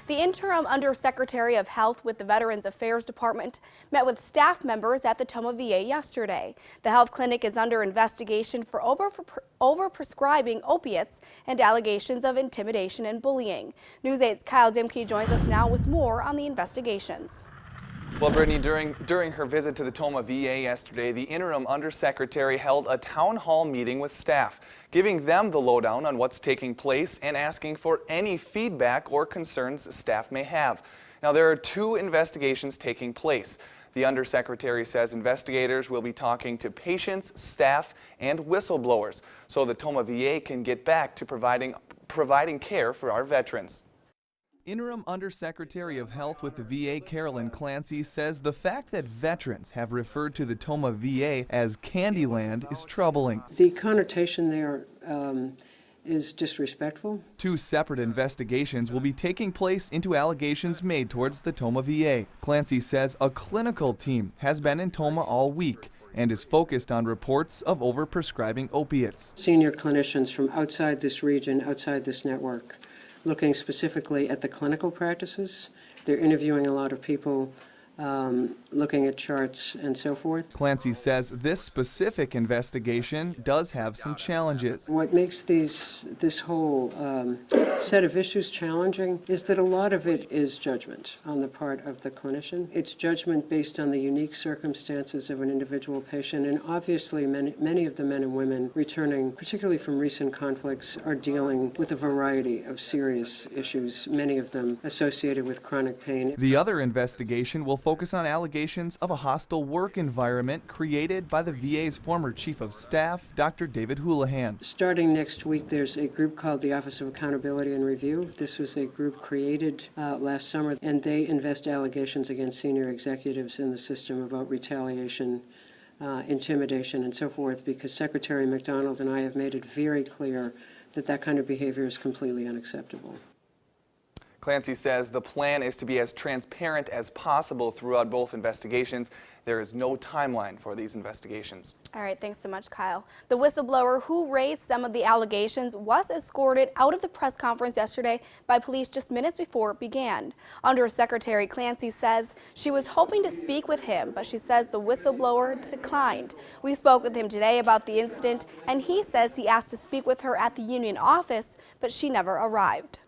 The Interim Undersecretary of Health with the Veterans Affairs Department met with staff members at the Tomah VA yesterday. The health clinic is under investigation for overprescribing opiates and allegations of intimidation and bullying. News 8's Kyle Dimke joins us now with more on the investigations. Well, Brittany, during her visit to the Tomah VA yesterday, the Interim Undersecretary held a town hall meeting with staff, giving them the lowdown on what's taking place and asking for any feedback or concerns staff may have. Now, there are two investigations taking place. The Undersecretary says investigators will be talking to patients, staff, and whistleblowers so the Tomah VA can get back to providing care for our veterans. Interim Undersecretary of Health with the VA, Carolyn Clancy, says the fact that veterans have referred to the Tomah VA as Candyland is troubling. The connotation there is disrespectful. Two separate investigations will be taking place into allegations made towards the Tomah VA. Clancy says a clinical team has been in Tomah all week and is focused on reports of overprescribing opiates. Senior clinicians from outside this region, outside this network, looking specifically at the clinical practices. They're interviewing a lot of people, looking at charts and so forth. Clancy says this specific investigation does have some challenges. What makes this whole set of issues challenging is that a lot of it is judgment on the part of the clinician. It's judgment based on the unique circumstances of an individual patient, and obviously many of the men and women returning, particularly from recent conflicts, are dealing with a variety of serious issues, many of them associated with chronic pain. The other investigation will focus on allegations of a hostile work environment created by the VA's former Chief of Staff, Dr. David Houlihan. Starting next week, there's a group called the Office of Accountability and Review. This was a group created last summer, and they invest allegations against senior executives in the system about retaliation, intimidation, and so forth, because Secretary McDonald and I have made it very clear that that kind of behavior is completely unacceptable. Clancy says the plan is to be as transparent as possible throughout both investigations. There is no timeline for these investigations. All right, thanks so much, Kyle. The whistleblower who raised some of the allegations was escorted out of the press conference yesterday by police just minutes before it began. Undersecretary Clancy says she was hoping to speak with him, but she says the whistleblower declined. We spoke with him today about the incident, and he says he asked to speak with her at the union office, but she never arrived.